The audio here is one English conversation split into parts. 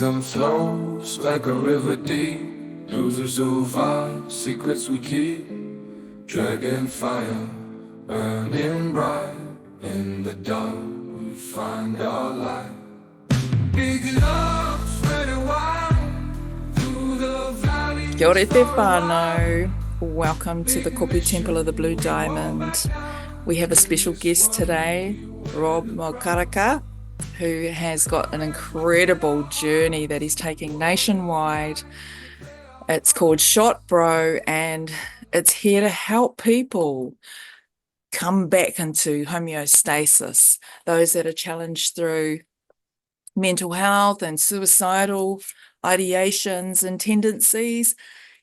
Them flows like a river deep, losers who find secrets we keep. Dragon fire burning bright in the dark. We find our light. Big love spreading wide through the valley. Kia ora te whānau. Welcome to the Kopu Temple of the Blue Diamond. We have a special guest today, Rob Mokaraka, who has got an incredible journey that he's taking nationwide. It's called Shot Bro, and it's here to help people come back into homeostasis, those that are challenged through mental health and suicidal ideations and tendencies.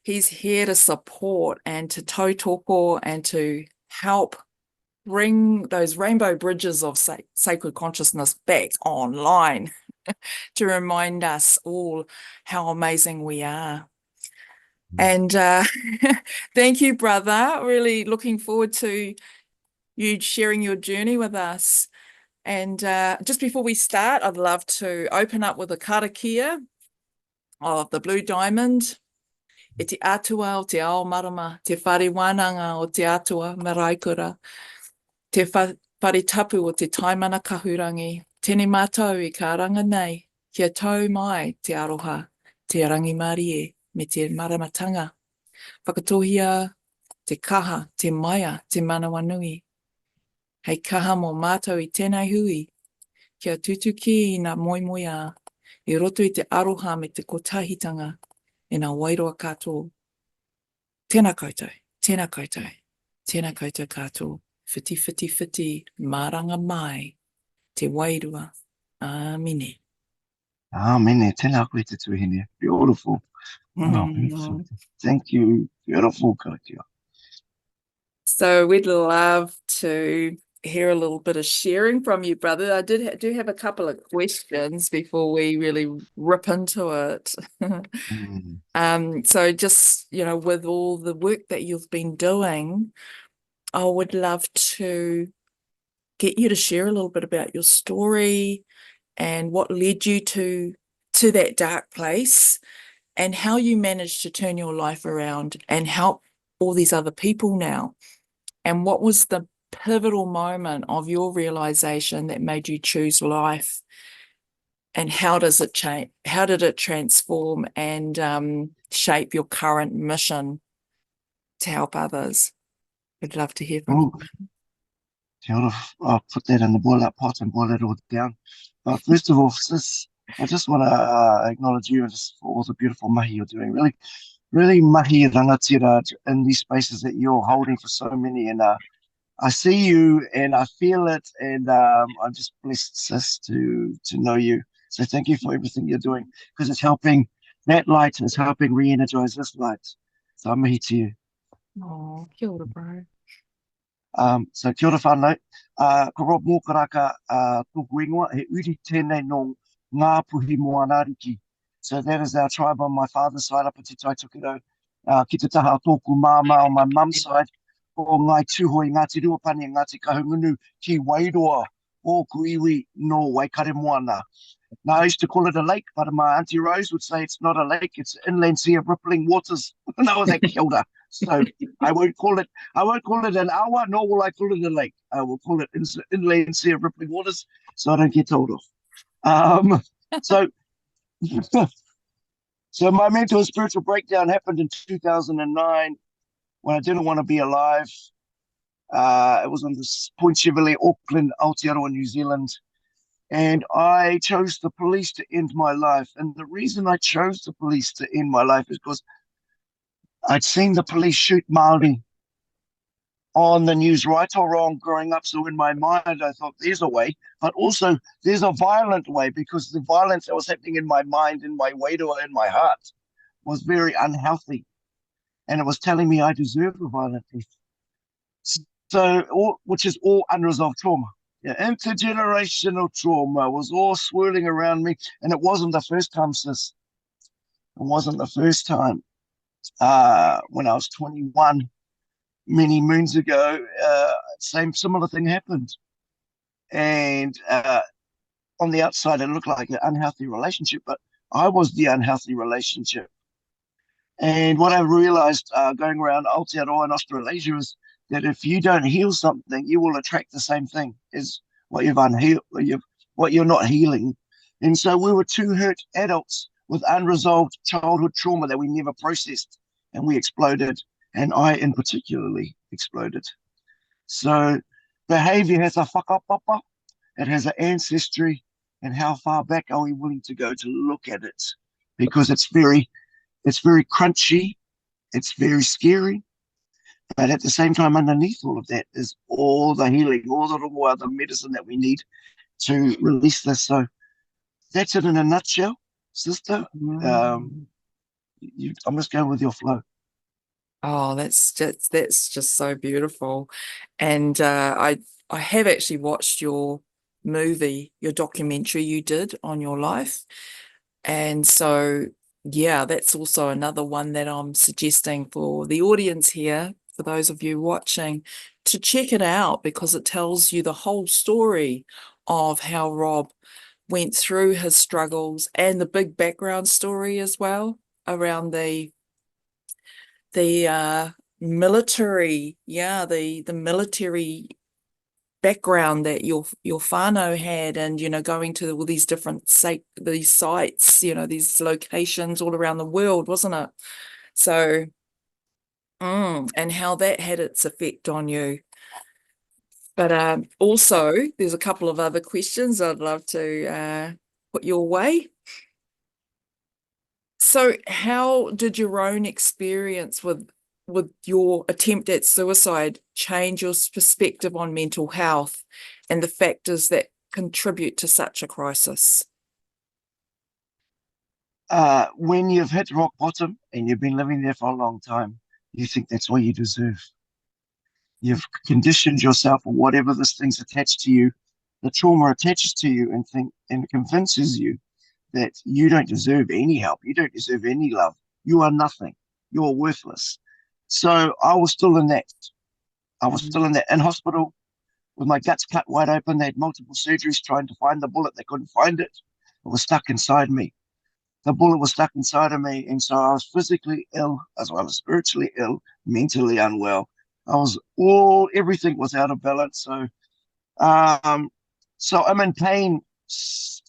He's here to support and to tautoko and to help bring those rainbow bridges of sacred consciousness back online to remind us all how amazing we are. And thank you, brother. Really looking forward to you sharing your journey with us. And just before we start, I'd love to open up with a karakia of the Blue Diamond. E te atua o te ao marama, te whare wānanga o te atua maraikura, te whare tapu o te taimana kahurangi, tēnei mātou I ka ranga nei, kia tau mai te aroha, te rangi marie me te maramatanga. Whakatohia, te kaha, te maia, te manawa nui. Hei kaha mō mātou I tēnei hui, kia tutu ki I ngā moimoia, I roto I te aroha me te kotahitanga, e ngā wairoa katoa. Tēnā koutou, tēnā koutou, tēnā koutou katoa, whiti, whiti, whiti, maranga mai, te wairua, amine. Amen. Tēnā koe te tuhine. Beautiful. Wow, beautiful. Thank you. Beautiful karakia. So we'd love to hear a little bit of sharing from you, brother. I do have a couple of questions before we really rip into it. So just, with all the work that you've been doing, I would love to get you to share a little bit about your story and what led you to that dark place and how you managed to turn your life around and help all these other people now. And what was the pivotal moment of your realization that made you choose life? And how does it change? How did it transform and shape your current mission to help others? I'd love to hear from you. Kia ora. I'll put that in the boil-up pot and boil it all down. But first of all, sis, I just want to acknowledge you and just for all the beautiful mahi you're doing. Really, really mahi rangatira in these spaces that you're holding for so many. And I see you and I feel it, and I'm just blessed, sis, to know you. So thank you for everything you're doing, because it's helping, that light is helping re-energize this light. So I'm mahi to you. Oh, kia ora, bro. So kia ora whānau, ko Rob Mokaraka tōku ingoa, he uri tēnei no ngā puhi moanariki. So that is our tribe on my father's side, up at Te Taitokiro, ki te taha tōku māma on my mum's side, o ngai tūhoi Ngāti Ruapani, Ngāti Kahungunu, ki Wairoa, o Kuiwi no Waikare Moana. Now, I used to call it a lake, but my Auntie Rose would say it's not a lake, it's an inland sea of rippling waters. And I was like, kia ora. So I won't call it an awa, nor will I call it a lake. I will call it inland sea of rippling waters, so I don't get told off. So my mental and spiritual breakdown happened in 2009 when I didn't want to be alive. It was on this Point Chevrolet, Auckland, Aotearoa, New Zealand. And I chose the police to end my life. And the reason I chose the police to end my life is because I'd seen the police shoot Māori on the news, right or wrong, growing up. So in my mind, I thought there's a way, but also there's a violent way, because the violence that was happening in my mind, in my wairua, in my heart, was very unhealthy. And it was telling me I deserve a violent death. So, which is all unresolved trauma. Yeah, intergenerational trauma was all swirling around me. And it wasn't the first time, sis. It wasn't the first time. When I was 21, many moons ago, similar thing happened. And on the outside, it looked like an unhealthy relationship. But I was the unhealthy relationship. And what I realized going around Aotearoa in Australasia is that if you don't heal something, you will attract the same thing as what you've unhealed, what you're not healing. And so we were two hurt adults with unresolved childhood trauma that we never processed, and we exploded. And I, in particularly, exploded. So behavior has a whakapapa, it has an ancestry, and how far back are we willing to go to look at it? Because it's very crunchy, it's very scary, but at the same time, underneath all of that is all the healing, all the rongoa, the medicine that we need to release this. So that's it in a nutshell, sister. I'm just going with your flow. Oh, that's just so beautiful. And I have actually watched your movie, your documentary you did on your life. And so, yeah, that's also another one that I'm suggesting for the audience here, for those of you watching, to check it out because it tells you the whole story of how Rob went through his struggles and the big background story as well around the military, the military background that your whānau had, and going to all these different these sites, these locations all around the world, wasn't it? So and how that had its effect on you. But also there's a couple of other questions I'd love to put your way. So how did your own experience with your attempt at suicide change your perspective on mental health and the factors that contribute to such a crisis? When you've hit rock bottom and you've been living there for a long time, you think that's all you deserve. You've conditioned yourself, or whatever this thing's attached to you, the trauma attaches to you, and convinces you that you don't deserve any help, you don't deserve any love, you are nothing, you're worthless. So I was still in that. I was still in that in hospital with my guts cut wide open. They had multiple surgeries trying to find the bullet. They couldn't find it. It was stuck inside me. The bullet was stuck inside of me. And so I was physically ill as well as spiritually ill, mentally unwell. Everything was out of balance. Um, so I'm in pain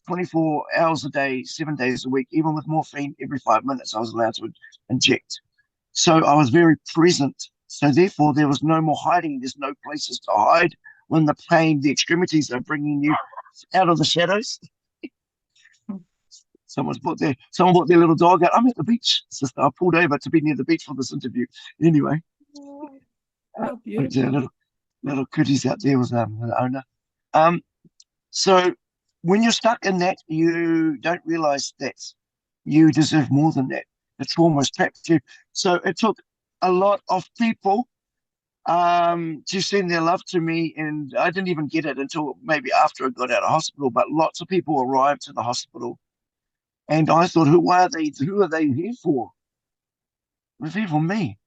24 hours a day, 7 days a week, even with morphine every 5 minutes I was allowed to inject. So I was very present. So therefore, there was no more hiding. There's no places to hide when the pain, the extremities are bringing you out of the shadows. Someone brought their little dog out. I'm at the beach. Sister, I pulled over to be near the beach for this interview. Anyway, How beautiful. little cooties out there was the owner. So when you're stuck in that, you don't realize that you deserve more than that. The trauma has trapped you. So it took a lot of people to send their love to me, and I didn't even get it until maybe after I got out of hospital. But lots of people arrived to the hospital, and I thought, who are they? Who are they here for? They're here for me.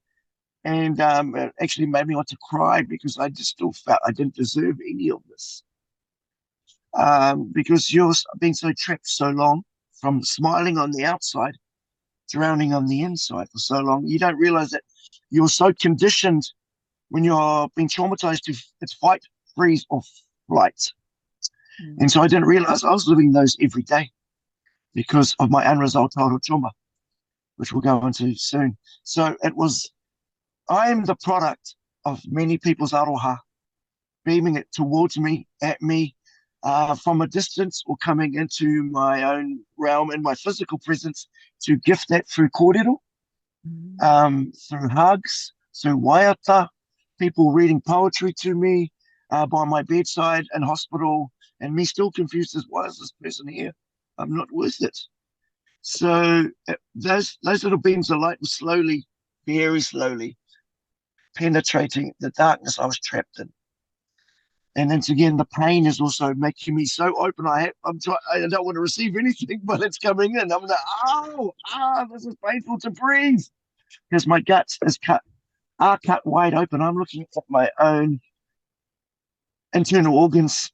And it actually made me want to cry because I just still felt I didn't deserve any of this. Because you're being so trapped so long, from smiling on the outside, drowning on the inside for so long, you don't realize that you're so conditioned when you're being traumatized to it's fight, freeze, or flight. And so I didn't realize I was living those every day because of my unresolved childhood trauma, which we'll go into soon. So I am the product of many people's aroha beaming it towards me, at me, from a distance, or coming into my own realm in my physical presence to gift that through kōrero, through hugs, through waiata, people reading poetry to me by my bedside in hospital, and me still confused as, why is this person here? I'm not worth it. So those little beams of light were slowly, very slowly, penetrating the darkness I was trapped in. And then again, the pain is also making me so open. I don't want to receive anything, but it's coming in. I'm like, this is painful to breathe because my guts are cut wide open. I'm looking at my own internal organs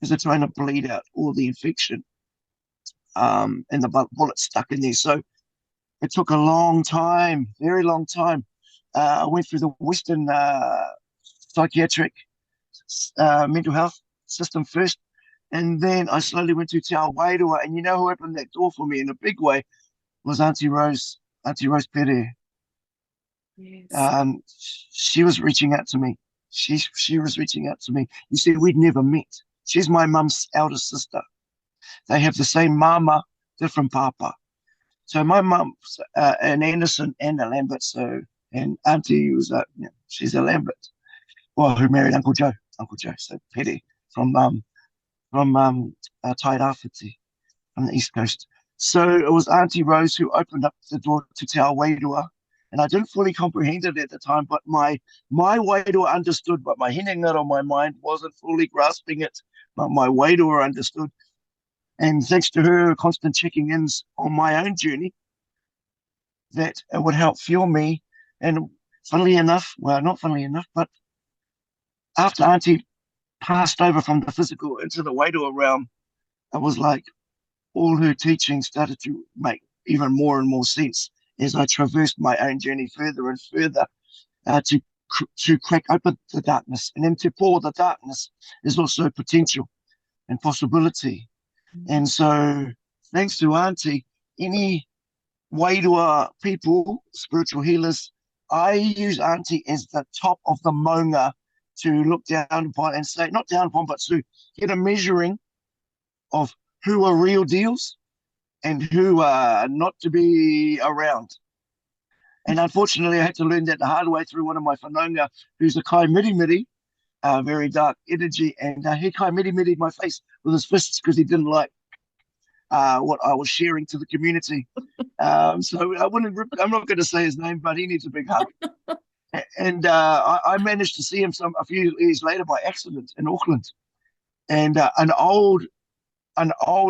as they're trying to bleed out all the infection. and the bullet stuck in there. So it took a long time, very long time. I went through the Western psychiatric mental health system first, and then I slowly went to Te Awairua. And you know who opened that door for me in a big way was Auntie Rose Pere. Yes. She was reaching out to me. She was reaching out to me. You see, we'd never met. She's my mum's eldest sister. They have the same mama, different papa. So my mum's an Anderson and a Lambert. So and Auntie was she's a Lambert. Well, who married Uncle Joe. Uncle Joe. So Petty from Tairāwhiti on the East Coast. So it was Auntie Rose who opened up the door to Te Awairua. And I didn't fully comprehend it at the time, but my wairua understood, but my hinengaro on my mind wasn't fully grasping it. But my wairua understood. And thanks to her constant checking ins on my own journey, that it would help fuel me. And funnily enough, well, not funnily enough, but after Auntie passed over from the physical into the wairua realm, it was like all her teaching started to make even more and more sense as I traversed my own journey further and further to crack open the darkness. And then to pour the darkness is also potential and possibility. And so thanks to Auntie, any wairua people, spiritual healers, I use Auntie as the top of the maunga to look down upon and say, not down upon, but to get a measuring of who are real deals and who are not to be around. And unfortunately, I had to learn that the hard way through one of my whanaunga, who's a kai miri, very dark energy, and he kai miri my face with his fists because he didn't like what I was sharing to the community. So I'm not going to say his name, but he needs a big hug. And I managed to see him a few years later by accident in Auckland, and an old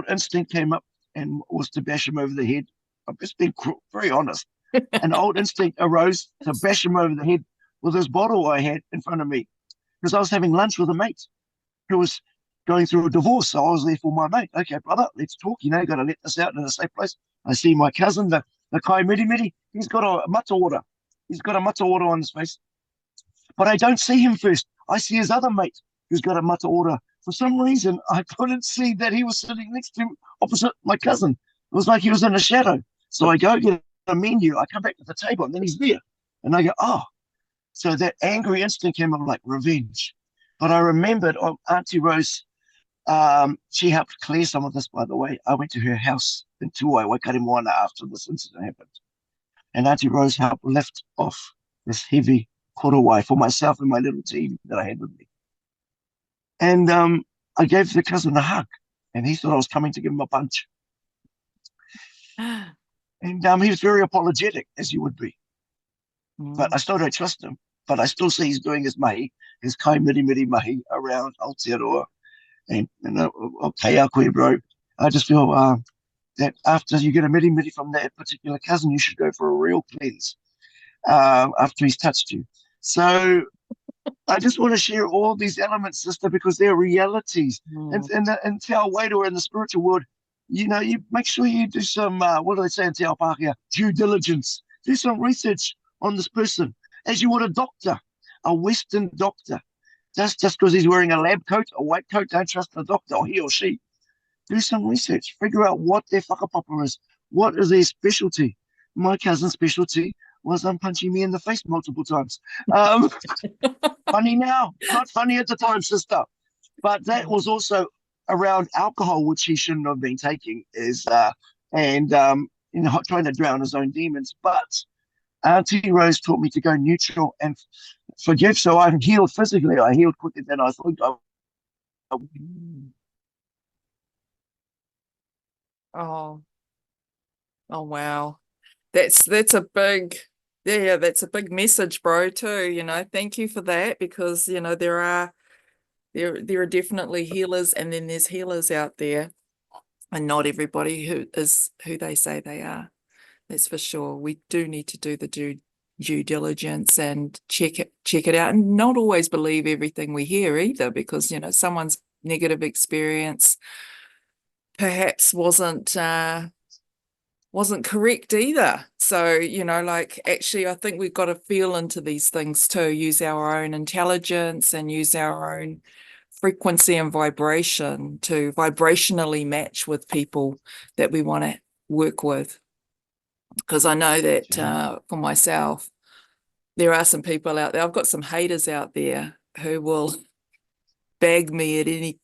instinct came up and was to bash him over the head. I'm just being very honest. An old instinct arose to bash him over the head with this bottle I had in front of me because I was having lunch with a mate who was going through a divorce. So I was there for my mate. Okay, brother, let's talk. You got to let this out in a safe place. I see my cousin, the kai miri. He's got a mata ora. He's got a mata ora on his face. But I don't see him first. I see his other mate who's got a mata ora. For some reason, I couldn't see that he was sitting next to him, opposite my cousin. It was like he was in a shadow. So I go get a menu. I come back to the table, and then he's there. And I go, oh. So that angry instinct came up like revenge. But I remembered Auntie Rose, she helped clear some of this, by the way. I went to her house in Tuai, Waikaremoana, after this incident happened. And Auntie Rose helped lift off this heavy korowai for myself and my little team that I had with me. And I gave the cousin a hug, and he thought I was coming to give him a punch. And he was very apologetic, as he would be. But I still don't trust him. But I still see he's doing his mahi, his kai miri mahi around Aotearoa. And okay, koe, bro. I just feel that after you get a miri from that particular cousin, you should go for a real cleanse after he's touched you. So I just want to share all these elements, sister, because they're realities. And Te Awairua in the spiritual world, you make sure you do some, what do they say in Te Ao Pākehā? Due diligence. Do some research on this person, as you would a doctor, a Western doctor. Just because he's wearing a lab coat, a white coat, don't trust the doctor, or he or she. Do some research. Figure out what their whakapapa is. What is their specialty? My cousin's specialty was punching me in the face multiple times. Funny now, not funny at the time, sister. But that was also around alcohol, which he shouldn't have been taking, trying to drown his own demons. But Auntie Rose taught me to go neutral and forgive. So I'm healed physically. I healed quicker than I thought I would. Oh wow. That's a big that's a big message, bro, too. Thank you for that, because there are definitely healers, and then there's healers out there, and not everybody who is who they say they are. That's for sure. We do need to do the due diligence and check it out, and not always believe everything we hear either, because someone's negative experience perhaps wasn't correct either. So, like actually I think we've got to feel into these things too, use our own intelligence and use our own frequency and vibration to vibrationally match with people that we want to work with. Because I know that for myself, there are some people out there. I've got some haters out there who will bag me at any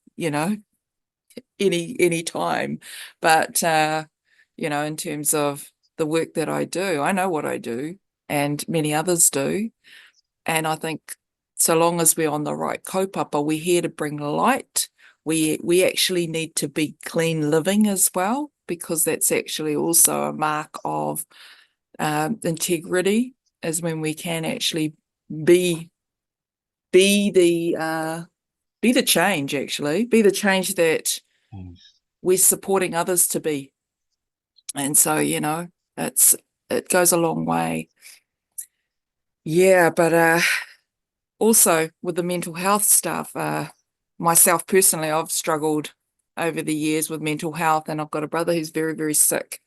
time. But in terms of the work that I do, I know what I do, and many others do. And I think so long as we're on the right kaupapa, we're here to bring light. We actually need to be clean living as well, because that's actually also a mark of integrity, is when we can actually be be the change, actually be the change that we're supporting others to be. And so it goes a long way. Yeah, but also with the mental health stuff, myself personally, I've struggled over the years with mental health, and I've got a brother who's very, very sick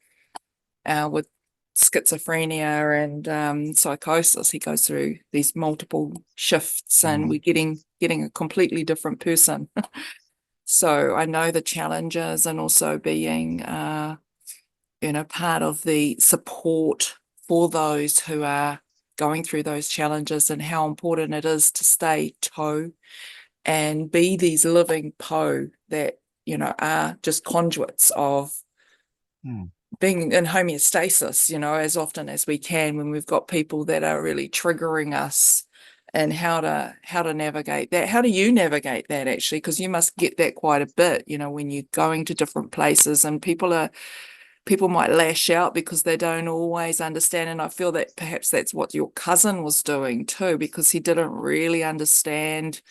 with schizophrenia and psychosis. He goes through these multiple shifts, and we're getting a completely different person. So I know the challenges, and also being part of the support for those who are going through those challenges, and how important it is to stay toe and be these living po that are just conduits of being in homeostasis, as often as we can, when we've got people that are really triggering us, and how to navigate that. How do you navigate that, actually? Because you must get that quite a bit, when you're going to different places, and people might lash out because they don't always understand. And I feel that perhaps that's what your cousin was doing too, because he didn't really understand,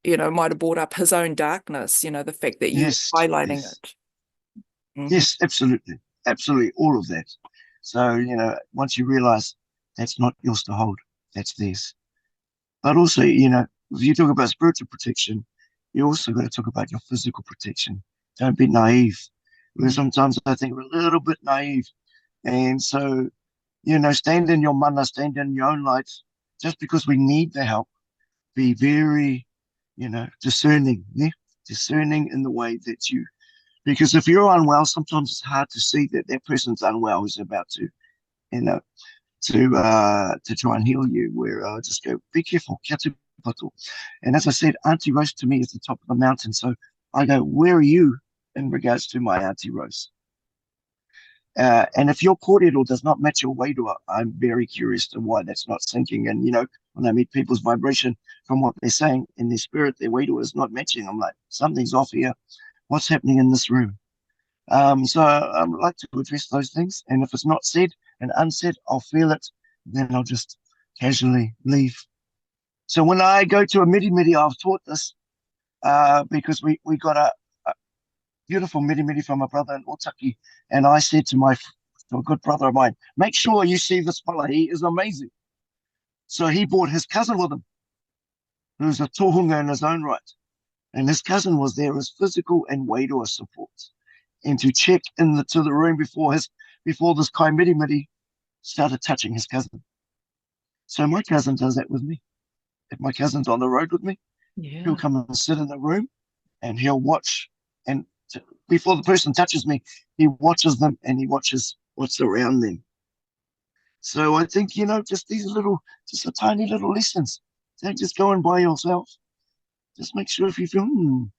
might have brought up his own darkness, the fact that you Yes, were highlighting yes, it. Mm-hmm. yes, absolutely, absolutely, all of that. So, once you realize that's not yours to hold, that's theirs. But also, if you talk about spiritual protection, you also got to talk about your physical protection. Don't be naive. Because sometimes I think we're a little bit naive. And so, stand in your mana, stand in your own light. Just because we need the help, be very, discerning, yeah? Discerning in the way that because if you're unwell, sometimes it's hard to see that that person's unwell who's about to, you know, to try and heal you. Where just go, be careful, kia te pato. And as I said, Auntie Rose to me is the top of the mountain. So I go, where are you in regards to my Auntie Rose? And if your kōrero does not match your wairua, I'm very curious to why that's not sinking. And, when I meet people's vibration from what they're saying in their spirit, their wairua is not matching. I'm like, something's off here. What's happening in this room? So I would like to address those things. And if it's not said and unsaid, I'll feel it. Then I'll just casually leave. So when I go to a miri, I've taught this because we got a beautiful miri from a brother in Otaki. And I said to to a good brother of mine, make sure you see this fella. He is amazing. So he brought his cousin with him, who's a tohunga in his own right. And his cousin was there as physical and wairua support, and to check to the room before this kai miri started touching his cousin. So my cousin does that with me. If my cousin's on the road with me, he'll come and sit in the room, and he'll watch. And before the person touches me, he watches them, and he watches what's around them. So I think, just just a tiny little lessons. Don't just go and by yourself. Just make sure if you feel, who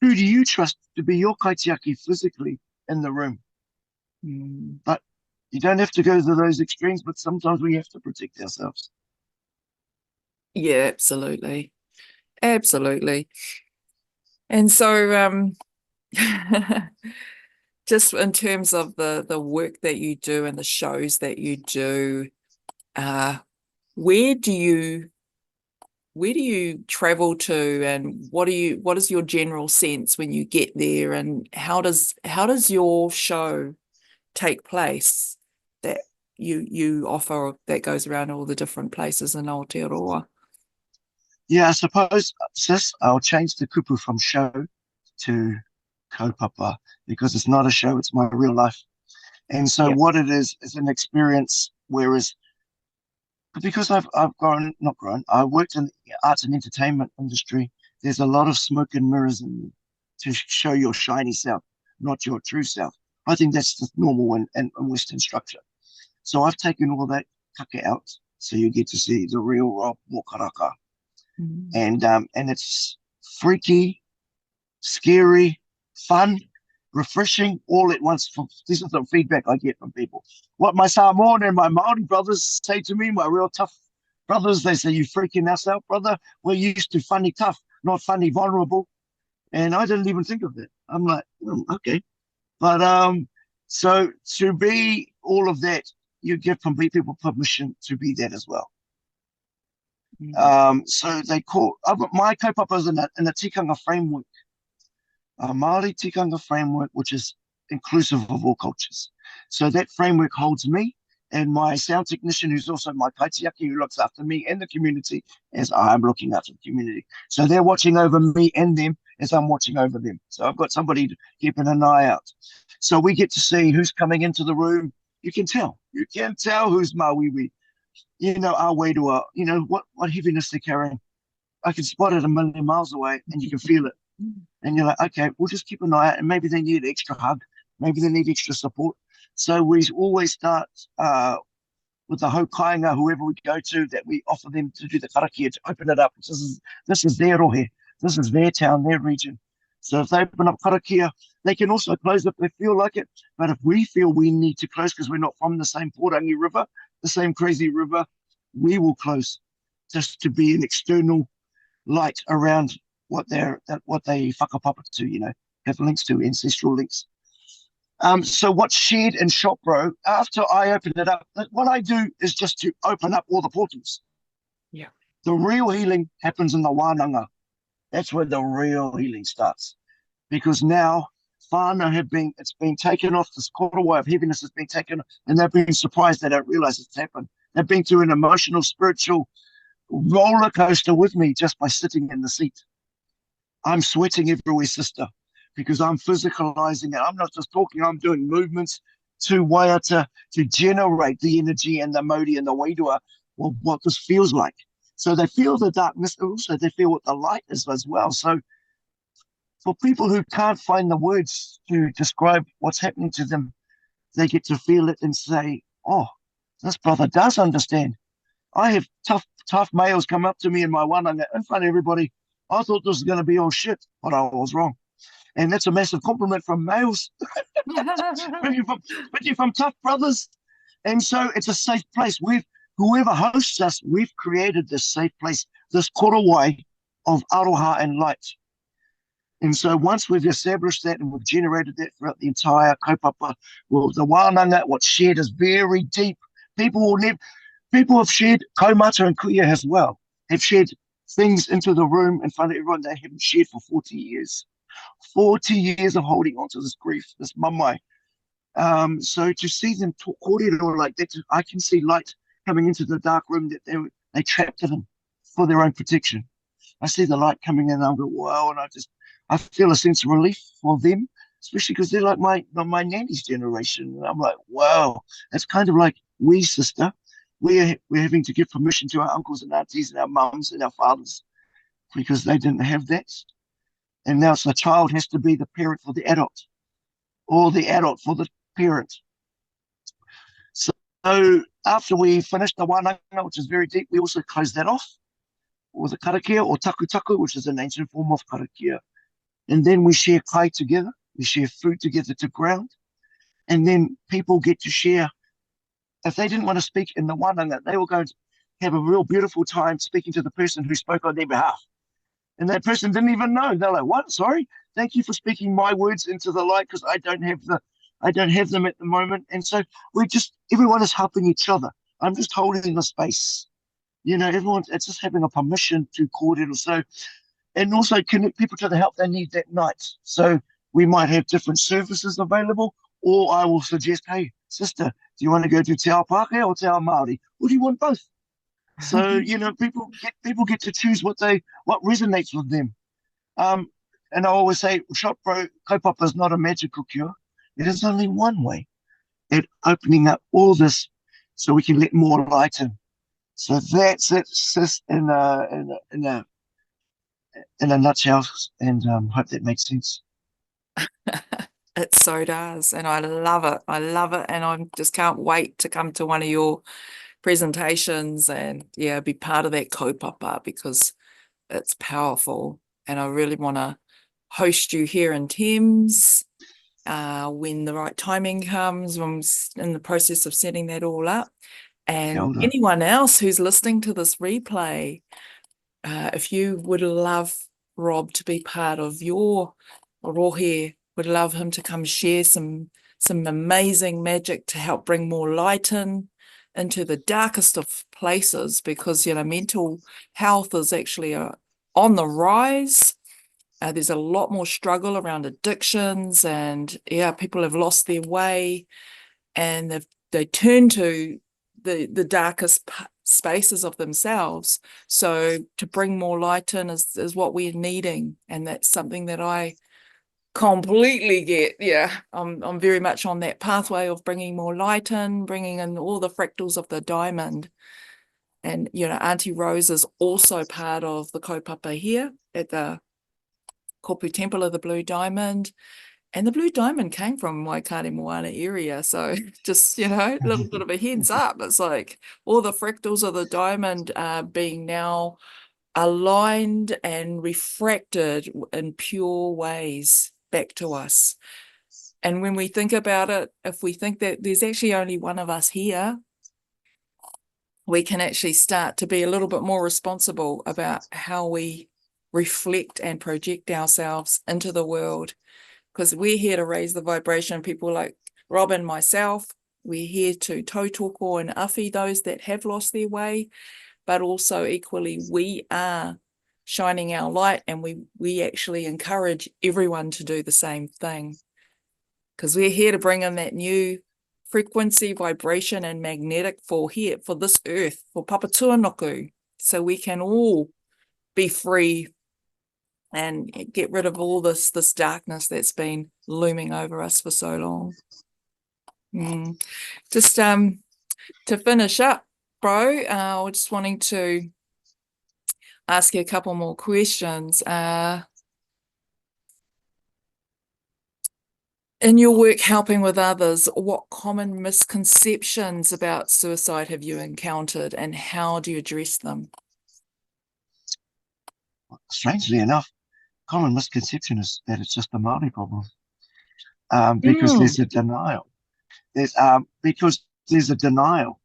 do you trust to be your kaitiaki physically in the room? But you don't have to go to those extremes, but sometimes we have to protect ourselves. Yeah, absolutely. Absolutely. And so just in terms of the work that you do and the shows that you do, where do you travel to, and what is your general sense when you get there, and how does your show take place that you offer, that goes around all the different places in Aotearoa? Yeah, I suppose, sis, I'll change the kupu from show to kaupapa, because it's not a show, it's my real life. And so Yeah. what it is an experience, whereas because I've grown, not grown, I worked in the arts and entertainment industry, there's a lot of smoke and mirrors in you to show your shiny self, not your true self. I think that's the normal in Western structure. So I've taken all that kake out, so you get to see the real Rob Mokaraka. Mm. And it's freaky, scary, fun, refreshing, all at once. This is the feedback I get from people. What my Samoan and my Maori brothers say to me, my real tough brothers, they say, "You freaking us out, brother. We're used to funny tough, not funny vulnerable." And I didn't even think of that. I'm like, okay. But so to be all of that, you give people permission to be that as well. Mm. So they call my kaupapa is in a tikanga framework, a Māori tikanga framework, which is inclusive of all cultures. So that framework holds me and my sound technician, who's also my kaitiaki, who looks after me and the community as I'm looking after the community. So they're watching over me and them as I'm watching over them. So I've got somebody keeping an eye out. So we get to see who's coming into the room. You can tell. You can tell who's Mawiwi. You know, our way to what heaviness they're carrying. I can spot it a million miles away and you can feel it. And you're like, okay, we'll just keep an eye out. And maybe they need extra hug. Maybe they need extra support. So we always start with the hokainga, whoever we go to, that we offer them to do the karakia, to open it up. This is their rohe. This is their town, their region. So if they open up karakia, they can also close if they feel like it. But if we feel we need to close because we're not from the same Porangi River, the same crazy river, we will close just to be an external light around what they whakapapa to, have links to, ancestral links. So what's shared in Shopro, after I open it up, what I do is just to open up all the portals. Yeah. The real healing happens in the wānanga. That's where the real healing starts. Because now it's been taken off, this korowai of heaviness has been taken, and they've been surprised they don't realize it's happened. They've been through an emotional, spiritual roller coaster with me just by sitting in the seat. I'm sweating everywhere, sister, because I'm physicalizing it. I'm not just talking, I'm doing movements to waiata to generate the energy and the mauri and the wairua of what this feels like. So they feel the darkness, but also they feel what the light is as well. So for people who can't find the words to describe what's happening to them, they get to feel it and say, oh, this brother does understand. I have tough males come up to me in my wānanga in front of everybody. I thought this was going to be all shit, but I was wrong. And that's a massive compliment from males, especially from tough brothers. And so it's a safe place. Whoever hosts us, we've created this safe place, this korowai of aroha and light. And so once we've established that and we've generated that throughout the entire kaupapa, well, the wānanga, what's shared is very deep. People have shared kaumata and kuia as well, have shared things into the room in front of everyone they haven't shared for 40 years. 40 years of holding on to this grief, this mamai. So to see them talk kōrero like that, I can see light coming into the dark room that they trapped it in for their own protection. I see the light coming in and I go, wow, and I feel a sense of relief for them, especially because they're like my nanny's generation. And I'm like, wow, it's kind of like we, sister, we're having to give permission to our uncles and aunties and our mums and our fathers because they didn't have that. And now so the child has to be the parent for the adult or the adult for the parent. So after we finish the wānanga, which is very deep, we also close that off with a karakia or taku, which is an ancient form of karakia. And then we share kai together. We share food together to ground. And then people get to share. If they didn't want to speak in the wānanga, they will go have a real beautiful time speaking to the person who spoke on their behalf. And that person didn't even know. They're like, what? Sorry? Thank you for speaking my words into the light because I don't have them at the moment. And so everyone is helping each other. I'm just holding the space. It's just having a permission to kōrero. So, and also connect people to the help they need that night. So we might have different services available, or I will suggest, hey, sister, do you want to go to Te Ao Pākehā or Te Ao Māori? Or do you want both? So, people get to choose what resonates with them. And I always say, shot kaupapa is not a magical cure. It is only one way at opening up all this so we can let more light in. So that's it, sis, in a nutshell, and hope that makes sense. It so does, and I love it. I love it, and I just can't wait to come to one of your presentations and be part of that kaupapa because it's powerful. And I really want to host you here in Thames when the right timing comes. When I'm in the process of setting that all up, and anyone else who's listening to this replay, if you would love Rob to be part of your rohe, would love him to come share some amazing magic to help bring more light into the darkest of places, because mental health is actually on the rise. There's a lot more struggle around addictions, and people have lost their way, and they turn to the darkest spaces of themselves. So to bring more light in is what we're needing, and that's something that I completely get. I'm very much on that pathway of bringing more light in, bringing in all the fractals of the diamond. And Auntie Rose is also part of the kaupapa here at the Kopu Temple of the Blue Diamond. And the Blue Diamond came from Waikato Moana area. So just, a little bit of a heads up. It's like all the fractals of the diamond are being now aligned and refracted in pure ways back to us. And when we think about it, if we think that there's actually only one of us here, we can actually start to be a little bit more responsible about how we reflect and project ourselves into the world, because we're here to raise the vibration. People like Rob and myself, we're here to tautoko and awhi those that have lost their way, but also equally we are shining our light, and we actually encourage everyone to do the same thing, because we're here to bring in that new frequency, vibration, and magnetic for this earth, for Papatuanoku, so we can all be free and get rid of all this darkness that's been looming over us for so long. Just to finish up, bro, I was just wanting to ask you a couple more questions. In your work helping with others, what common misconceptions about suicide have you encountered, and how do you address them? Strangely enough, common misconception is that it's just a Māori problem, because there's a denial. Because there's a denial,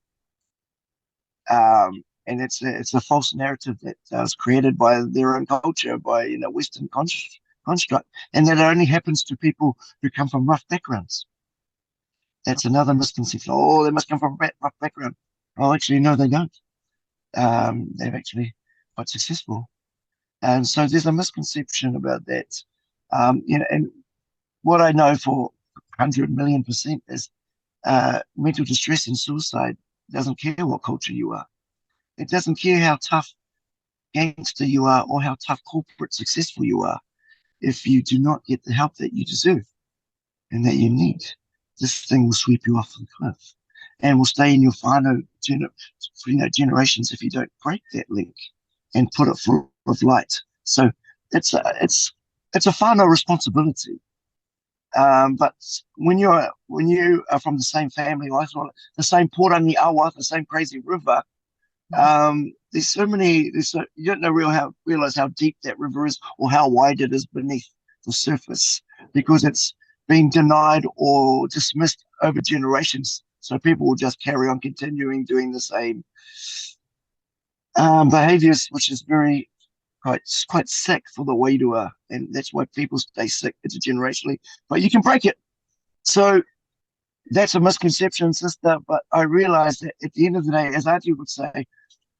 and it's a false narrative that was created by their own culture, by Western construct, and that only happens to people who come from rough backgrounds. That's another misconception. Oh, they must come from a rough background. Oh, actually, no, they don't. They're actually quite successful, and so there's a misconception about that. And what I know for 100,000,000% is mental distress and suicide doesn't care what culture you are. It doesn't care how tough gangster you are or how tough corporate successful you are. If you do not get the help that you deserve and that you need, this thing will sweep you off the cliff and will stay in your final generations if you don't break that link and put it full of light. So it's a final responsibility. But when you are from the same family, like the same Porangi Awa, the same crazy river, there's so many. You don't realize how deep that river is or how wide it is beneath the surface, because it's been denied or dismissed over generations. So people will just carry on continuing doing the same behaviors, which is quite sick for the wairua, and that's why people stay sick intergenerationally. But you can break it. So that's a misconception, sister. But I realize that at the end of the day, as Auntie would say,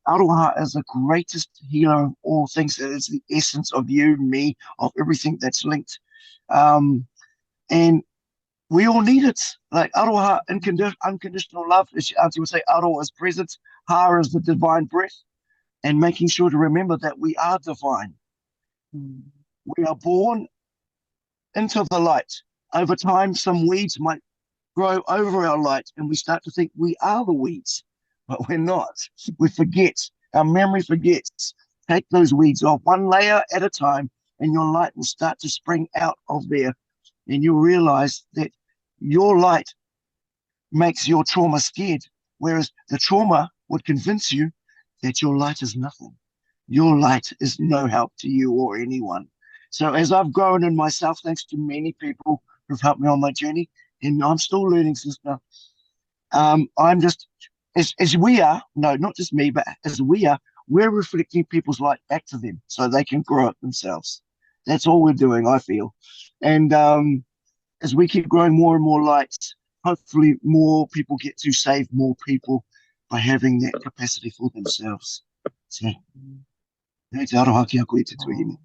aroha is the greatest healer of all things. It is the essence of you, me, of everything that's linked. And we all need it. Like aroha, unconditional love, as Auntie would say, aroha is presence, ha is the divine breath, and making sure to remember that we are divine. We are born into the light. Over time, some weeds might grow over our light, and we start to think we are the weeds, but we're not. We forget. Our memory forgets. Take those weeds off one layer at a time, and your light will start to spring out of there. And you'll realize that your light makes your trauma scared, whereas the trauma would convince you that your light is nothing. Your light is no help to you or anyone. So as I've grown in myself, thanks to many people who've helped me on my journey, and I'm still learning, sister. I'm just as we are, no, not just me, but as we are, we're reflecting people's light back to them so they can grow it themselves. That's all we're doing, I feel. And as we keep growing more and more lights, hopefully more people get to save more people by having that capacity for themselves. So, te aroha ki a koe te tuahine.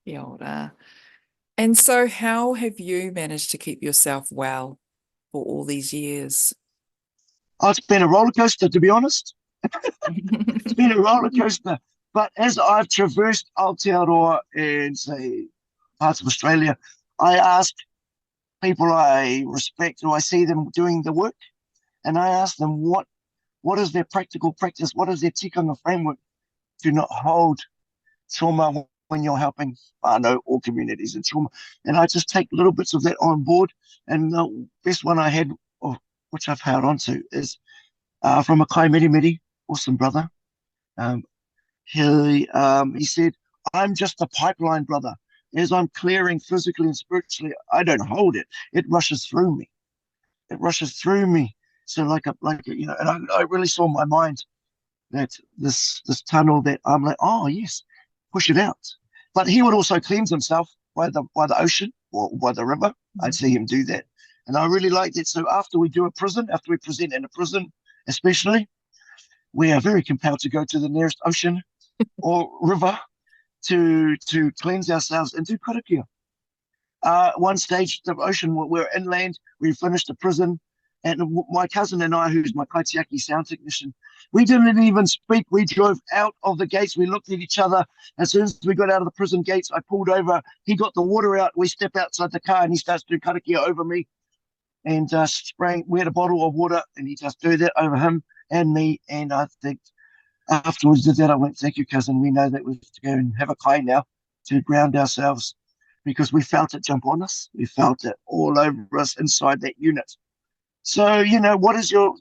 Kia ora. And so how have you managed to keep yourself well for all these years? Oh, it's been a roller coaster, to be honest. It's been a roller coaster. But as I've traversed Aotearoa and, say, parts of Australia, I ask people I respect or I see them doing the work, and I ask them what is their practical practice, what is their tikanga framework to not hold trauma when you're helping whānau or communities in trauma. And I just take little bits of that on board. And the best one I had, or which I've held on to, is from a Kai Miri, awesome brother. He said, I'm just a pipeline, brother. As I'm clearing physically and spiritually, I don't hold it. It rushes through me. It rushes through me. So and I really saw in my mind that this tunnel that I'm like, oh yes, push it out. But he would also cleanse himself by the ocean or by the river. I'd see him do that. And I really liked it. So after we present in a prison, especially, we are very compelled to go to the nearest ocean or river to cleanse ourselves and do karakia. One stage, the ocean, we're inland, we finished the prison, and my cousin and I, who's my kaitiaki sound technician, we didn't even speak. We drove out of the gates. We looked at each other. As soon as we got out of the prison gates, I pulled over. He got the water out. We step outside the car, and he starts doing karakia over me and spraying. We had a bottle of water, and he just do that over him and me. And I think afterwards did that, I went, thank you, cousin. We know that we have to go and have a kai now to ground ourselves because we felt it jump on us. We felt it all over us inside that unit. So, what is your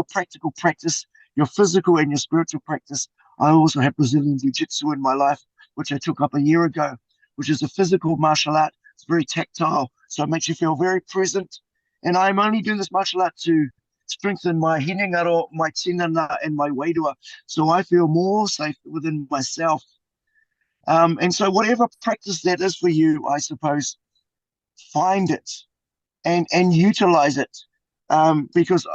practical practice, your physical and your spiritual practice? I also have Brazilian Jiu-Jitsu in my life, which I took up a year ago, which is a physical martial art. It's very tactile, so it makes you feel very present. And I'm only doing this martial art to strengthen my hinengaro, my tinana, and my wairua, so I feel more safe within myself. And so whatever practice that is for you, I suppose, find it and utilize it. Because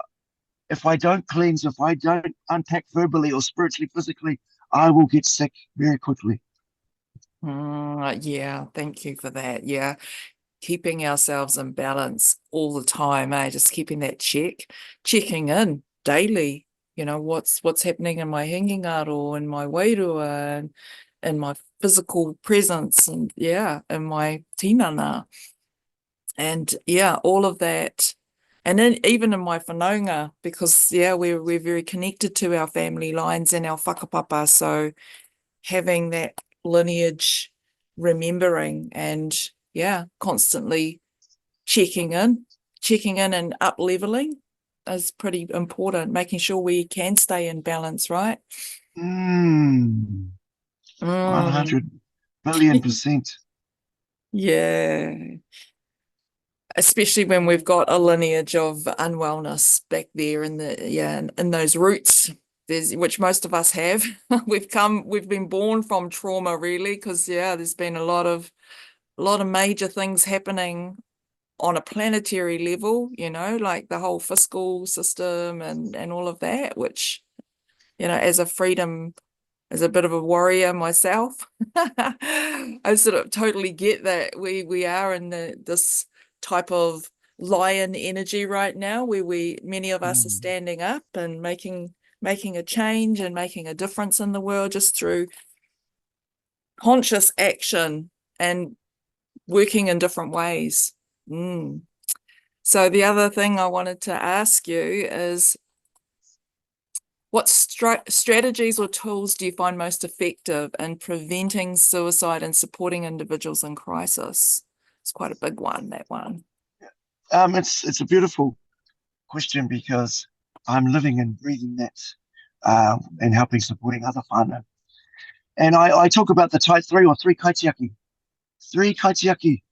if I don't cleanse, if I don't unpack verbally or spiritually, physically, I will get sick very quickly. Yeah, thank you for that. Yeah, keeping ourselves in balance all the time, just keeping that checking in daily, what's happening in my hingingaro and my wairua and in my physical presence and in my tinana. And all of that. And then even in my whanaunga, because we're very connected to our family lines and our whakapapa. So having that lineage, remembering and constantly checking in and up leveling is pretty important, making sure we can stay in balance, right? 100 billion%. Yeah. Especially when we've got a lineage of unwellness back there in those roots, which most of us have. We've been born from trauma, really, because there's been a lot of major things happening on a planetary level, like the whole fiscal system and all of that, which, as a bit of a warrior myself, I sort of totally get that we are in this type of lion energy right now, where many of us are standing up and making a change and making a difference in the world just through conscious action and working in different ways. Mm. So the other thing I wanted to ask you is, what strategies or tools do you find most effective in preventing suicide and supporting individuals in crisis? It's quite a big one, that one. It's a beautiful question because I'm living and breathing that and helping supporting other whānau. And I talk about the type three or three kaitiaki. Three kaitiaki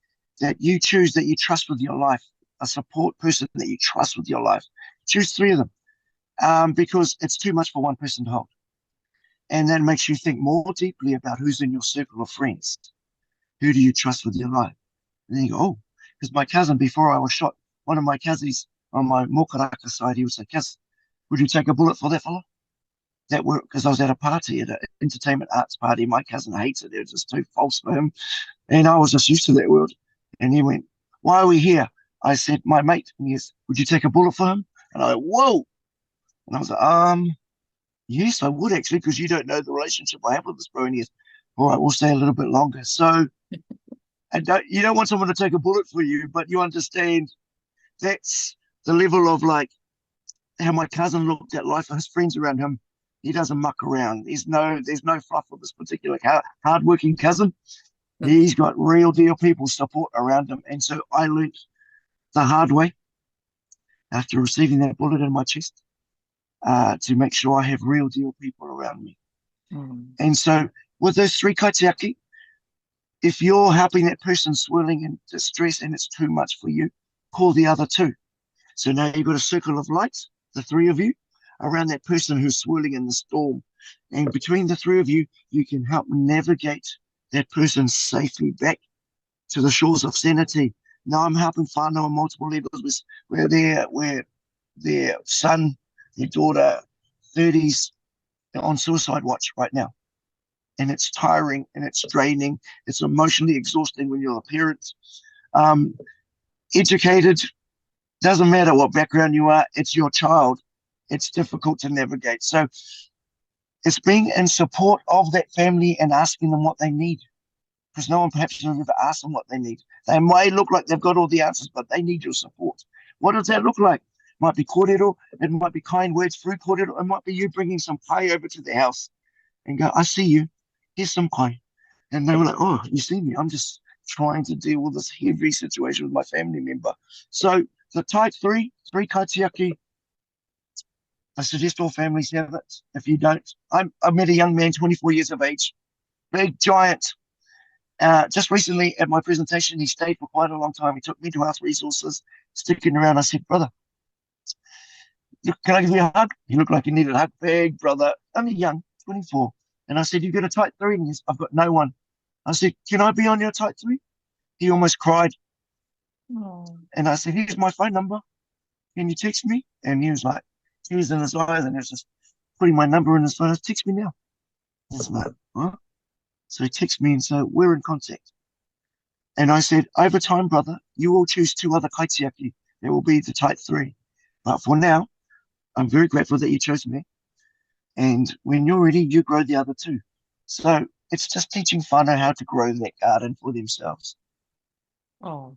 that you choose, that you trust with your life, a support person that you trust with your life. Choose three of them because it's too much for one person to hold. And that makes you think more deeply about who's in your circle of friends. Who do you trust with your life? And then you go, oh, because my cousin, before I was shot, one of my cousins on my Mokaraka side, he would say, Kaz, would you take a bullet for that fella? That were because I was at a party, at an entertainment arts party. My cousin hates it. It was just too false for him. And I was just used to that world. And he went, why are we here? I said, my mate. And he goes, would you take a bullet for him? And I went, whoa. And I was like, yes, I would actually, because you don't know the relationship I have with this bro. And he goes, all right, we'll stay a little bit longer. So and you don't want someone to take a bullet for you, but you understand that's the level of like how my cousin looked at life. His friends around him, he doesn't muck around. There's no fluff with this particular hardworking cousin. He's got real deal people support around him. And so I learned the hard way after receiving that bullet in my chest to make sure I have real deal people around me. And so with those three kaitiaki, if you're helping that person swirling in distress and it's too much for you, call the other two. So now you've got a circle of light, the three of you, around that person who's swirling in the storm. And between the three of you, you can help navigate that person safely back to the shores of sanity. Now I'm helping whānau on multiple levels where their son, their daughter, 30s, on suicide watch right now. And it's tiring and it's draining. It's emotionally exhausting when you're a parent. Educated, doesn't matter what background you are, it's your child. It's difficult to navigate. So it's being in support of that family and asking them what they need. Because no one perhaps has ever asked them what they need. They may look like they've got all the answers, but they need your support. What does that look like? It might be kōrero, it might be kind words through kōrero, it might be you bringing some pie over to the house and go, I see you, here's some pie. And they were like, oh, you see me, I'm just trying to deal with this heavy situation with my family member. So the type three kaitiaki, I suggest all families have it. If you don't, I met a young man, 24 years of age, big giant. Just recently at my presentation, he stayed for quite a long time. He took mental health resources, sticking around. I said, brother, can I give you a hug? He looked like he needed a hug. Big brother, only young, 24. And I said, you got a type three? And he said, I've got no one. I said, can I be on your type three? He almost cried. Oh. And I said, here's my phone number. Can you text me? And he was like, tears in his eyes, and he was just putting my number in his phone. Text me now. I was like, what? So he texted me and said, we're in contact. And I said, over time, brother, you will choose two other kaitiaki. There will be the type three. But for now, I'm very grateful that you chose me. And when you're ready, you grow the other two. So it's just teaching whānau how to grow that garden for themselves. Oh,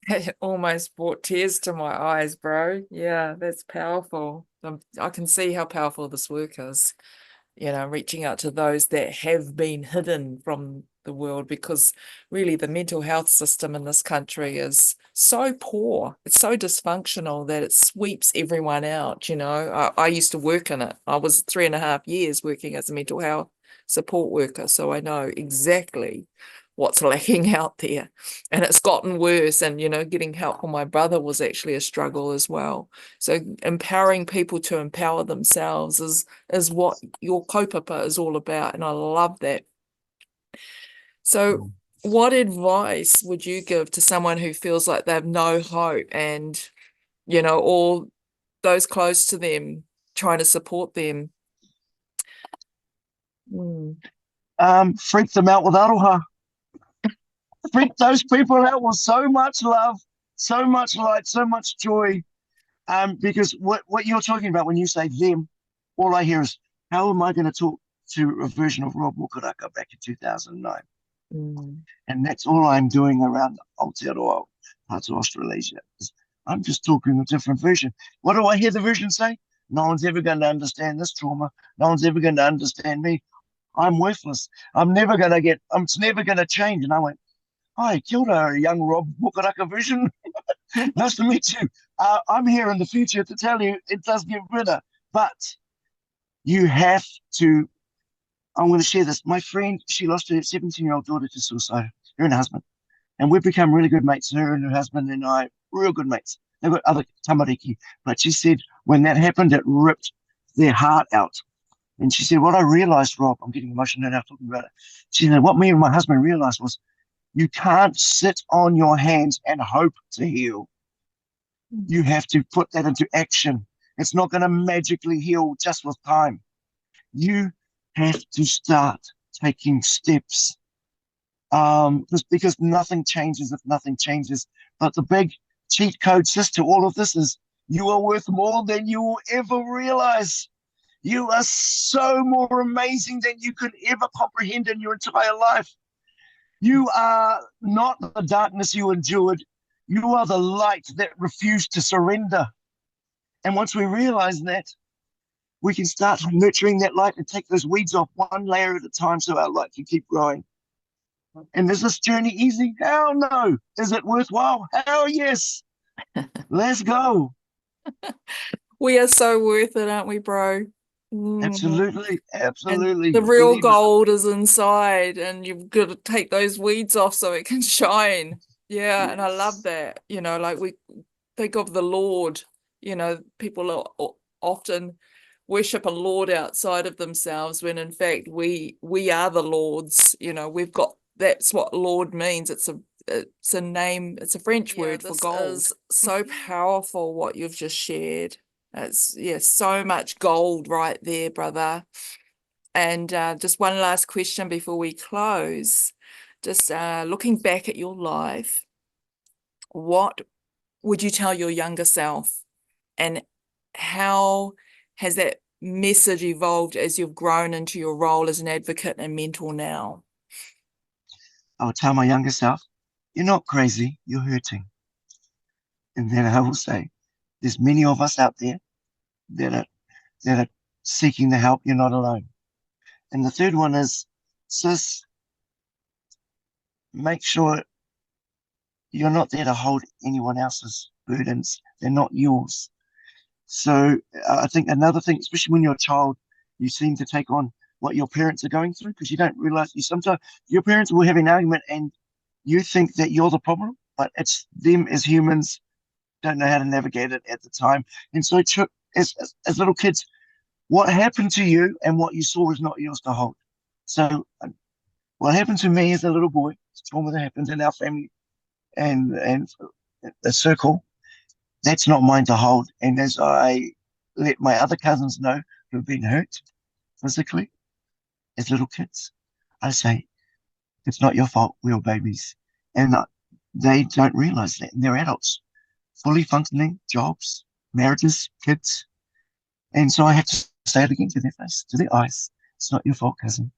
it almost brought tears to my eyes, bro. Yeah, that's powerful. I can see how powerful this work is, reaching out to those that have been hidden from the world, because really the mental health system in this country is so poor. It's so dysfunctional that it sweeps everyone out. I used to work in it. I was 3.5 years working as a mental health support worker, so I know exactly what's lacking out there, and it's gotten worse. And getting help for my brother was actually a struggle as well. So empowering people to empower themselves is what your kaupapa is all about, and I love that. So what advice would you give to someone who feels like they have no hope, and all those close to them trying to support them? Freak them out with aroha. Freak those people out with so much love, so much light, so much joy. Because what you're talking about when you say them, all I hear is, how am I going to talk to a version of Rob Mokaraka back in 2009? Mm. And that's all I'm doing around Aotearoa, parts of Australasia. I'm just talking a different version. What do I hear the version say? No one's ever going to understand this trauma. No one's ever going to understand me. I'm worthless. It's never going to change. And I went, hi, kia ora, young Rob Mokaraka version. Nice to meet you. I'm here in the future to tell you it does get better. But you have to, I'm going to share this. My friend, she lost her 17-year-old daughter to suicide, her and her husband. And we've become really good mates, her and her husband and I, real good mates. They've got other tamariki. But she said when that happened, it ripped their heart out. And she said, what I realized, Rob, I'm getting emotional now talking about it. She said, what me and my husband realized was you can't sit on your hands and hope to heal. You have to put that into action. It's not going to magically heal just with time. You have to start taking steps. Just because nothing changes if nothing changes. But the big cheat code, sis, to all of this is you are worth more than you will ever realize. You are so more amazing than you could ever comprehend in your entire life. You are not the darkness you endured. You are the light that refused to surrender. And once we realize that, we can start nurturing that light and take those weeds off one layer at a time so our light can keep growing. And is this journey easy? Hell no. Is it worthwhile? Hell yes. Let's go. We are so worth it, aren't we, bro? Mm. Absolutely. And Absolutely. the real Believe us. gold is inside, and you've got to take those weeds off so it can shine. Yeah, and I love Yes. that. Like we think of the Lord, people often worship a Lord outside of themselves when in fact we are the Lords. We've got, that's what Lord means. It's a name, it's a French word for gold. This is so powerful what you've just shared. It's so much gold right there, brother. And just one last question before we close. Just looking back at your life, what would you tell your younger self? And how has that message evolved as you've grown into your role as an advocate and mentor now? I will tell my younger self, you're not crazy, you're hurting. And then I will say, there's many of us out there that are seeking the help. You're not alone. And the third one is, sis, make sure you're not there to hold anyone else's burdens. They're not yours. So I think another thing, especially when you're a child, you seem to take on what your parents are going through because you don't realize sometimes your parents will have an argument and you think that you're the problem, but it's them as humans don't know how to navigate it at the time. And so as little kids, what happened to you and what you saw is not yours to hold. So what happened to me as a little boy, trauma that happened in our family and the circle, that's not mine to hold. And as I let my other cousins know who've been hurt physically as little kids, I say, it's not your fault. We're babies. And they don't realize that. And they're adults, fully functioning jobs, marriages, kids. And so I have to say it again to their face, to their eyes. It's not your fault, cousin.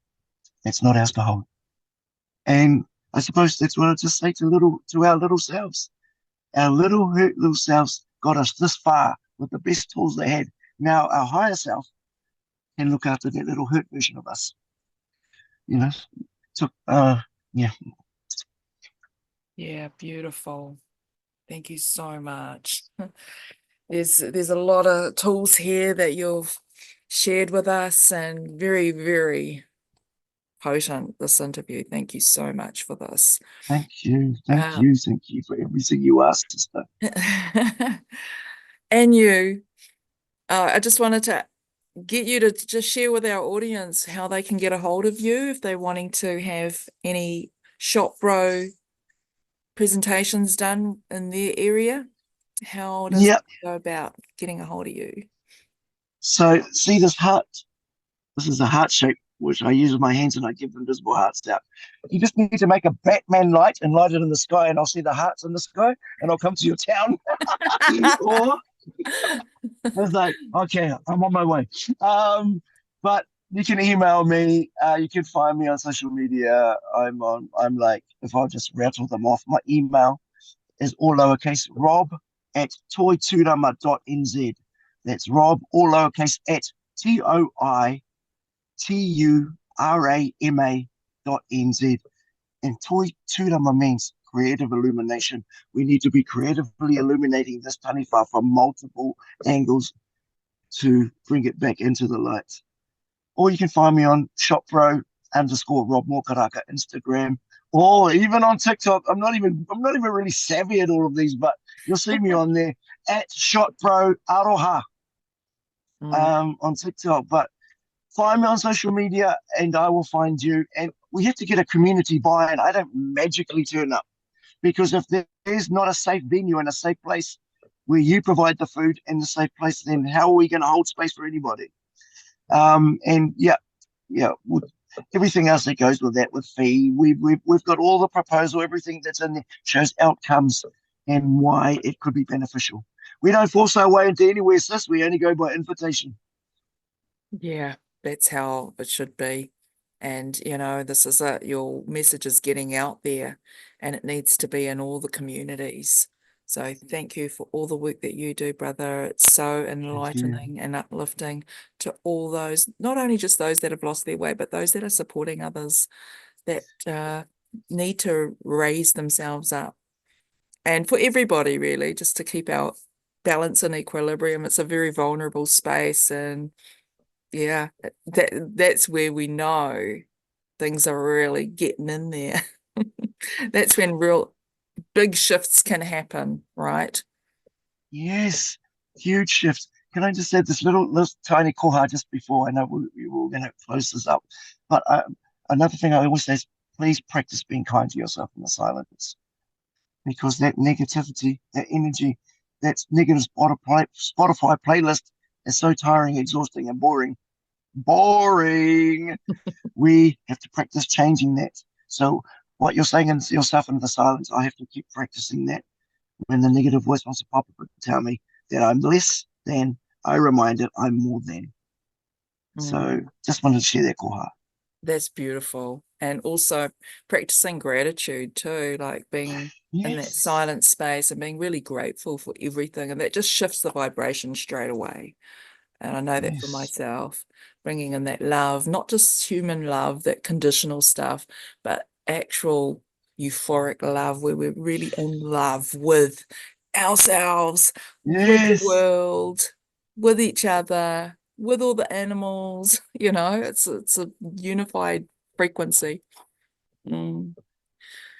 It's not ours to hold. And I suppose that's what I just say to our little selves. Our little hurt little selves got us this far with the best tools they had. Now our higher self can look after that little hurt version of us. So yeah. Yeah, beautiful. Thank you so much. There's a lot of tools here that you've shared with us, and very, very potent, this interview. Thank you so much for this. Thank you. Thank Um, you. Thank you for everything you asked, sister. and I just wanted to get you to just share with our audience how they can get a hold of you if they're wanting to have any shop bro presentations done in their area. How does Yeah. it go about getting a hold of you? So see this heart? This is a heart shape, which I use with my hands and I give invisible hearts out. You just need to make a Batman light and light it in the sky, and I'll see the hearts in the sky, and I'll come to your town. Or it's like, okay, I'm on my way. But You can email me. You can find me on social media. I'm like, if I just rattle them off, my email is all lowercase rob at toiturama.nz. That's Rob, all lowercase at toiturama.nz. And Toiturama means creative illumination. We need to be creatively illuminating this taniwha from multiple angles to bring it back into the light. Or you can find me on shopbro underscore Rob Mokaraka Instagram, or even on TikTok. I'm not even really savvy at all of these, but you'll see me on there at shopbro aroha Mm, on TikTok. But find me on social media and I will find you. And we have to get a community buy-in. I don't magically turn up because if there's not a safe venue and a safe place where you provide the food and the safe place, then how are we going to hold space for anybody? And yeah, everything else that goes with that, with fee, we've got all the proposal, everything that's in there shows outcomes and why it could be beneficial. We don't force our way into anywhere, sis. We only go by invitation. yeah, that's how it should be. And, this is it. Your message is getting out there and it needs to be in all the communities. So thank you for all the work that you do, brother. It's so Thank you. enlightening and uplifting to all those, not only just those that have lost their way, but those that are supporting others that need to raise themselves up. And for everybody, really, just to keep our balance and equilibrium. It's a very vulnerable space. And yeah, that's where we know things are really getting in there. That's when real big shifts can happen, right? Yes, huge shift. Can I just say this little tiny koha just before? I know we're going to close this up, but another thing I always say is please practice being kind to yourself in the silence, because that negativity, that energy, that negative Spotify playlist is so tiring, exhausting, and boring. Boring. We have to practice changing that. So what you're saying in yourself in the silence, I have to keep practicing that. When the negative voice wants to pop up and tell me that I'm less than, I remind it I'm more than. So Mm. just wanted to share that koha. That's beautiful. And also practicing gratitude too, like being in that Yes, silent space and being really grateful for everything. And that just shifts the vibration straight away. And I know that for yes, myself, bringing in that love, not just human love, that conditional stuff, but actual euphoric love where we're really in love with ourselves, with the yes. world, with each other, with all the animals. It's a unified frequency. Mm.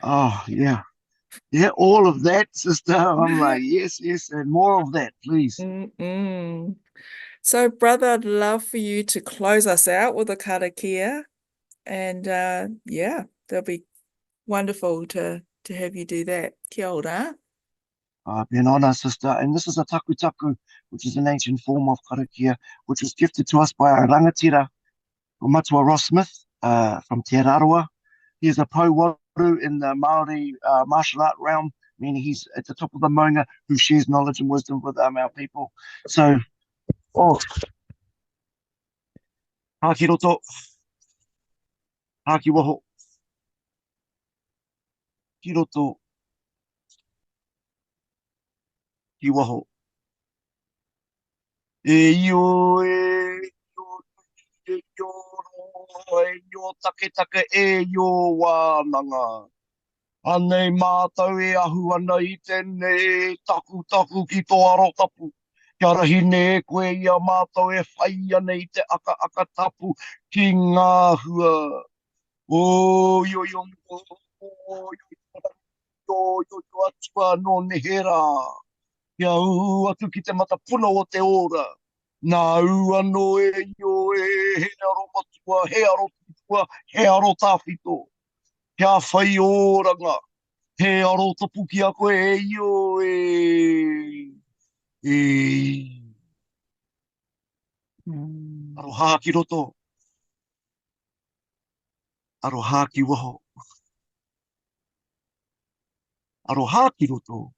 Oh, yeah. Yeah, all of that, sister. I'm like, yes, yes, and more of that, please. Mm-mm. So, brother, I'd love for you to close us out with a karakia. And yeah, that'll be wonderful to have you do that. Kia ora. Been honor, sister. And this is a taku taku, which is an ancient form of karakia, which was gifted to us by our rangatira, Matua Ross Smith, from Te Araroa. He is a pauwaru in the Maori martial art realm, meaning he's at the top of the maunga who shares knowledge and wisdom with our people. So, oh, haki roto, haki waho, ki roto, ki waho. E io, e io take take e io wānanga. Anei mātou e ahu ana i tēnei taku taku ki tō aro tapu. Kia rahi ne koe ia mātou e whai ana i te aka aka tapu ki ngā hua. O yo yo yo yo yo yo yo atua no nehera. Kia u atu ki te mata puna o te ora. Nā ua no e yo e he aro matua, he aro tutua, he aro tāwhito. Kia whai oranga. He aro tapu ki a koe e io e... E... Mm. Aroha ki roto. Aroha ki waho. Aroha ki roto.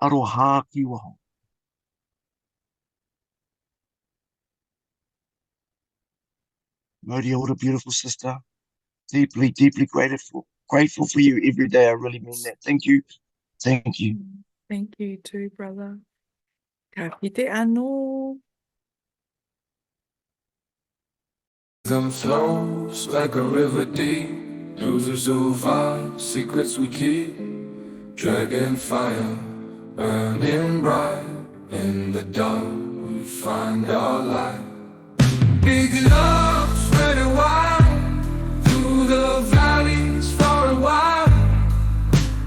Aroha ki waho. Modi, what a beautiful sister. Deeply, deeply grateful for you every day. I really mean that. Thank you. Thank you. Thank you too, brother. Ka kite anō. Rhythm flows like a river deep. Losers of our secrets we keep. Dragon fire burning bright. In the dark we find our light. Big love spreading wide through the valleys for a while.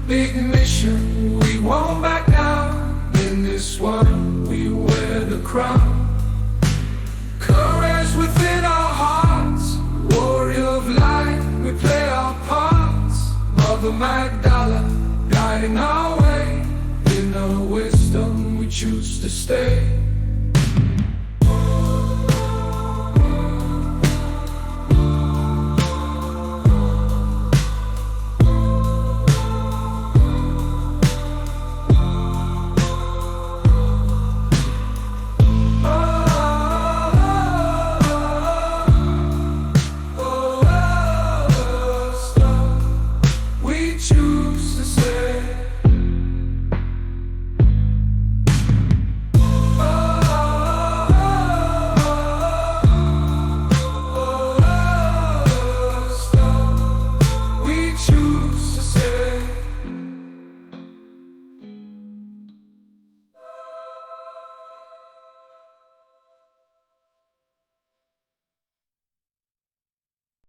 Big mission, we won't back down. In this world we wear the crown. Courage within our hearts, warrior of light, we play our parts. Mother Magdala guiding our way. In her wisdom we choose to stay.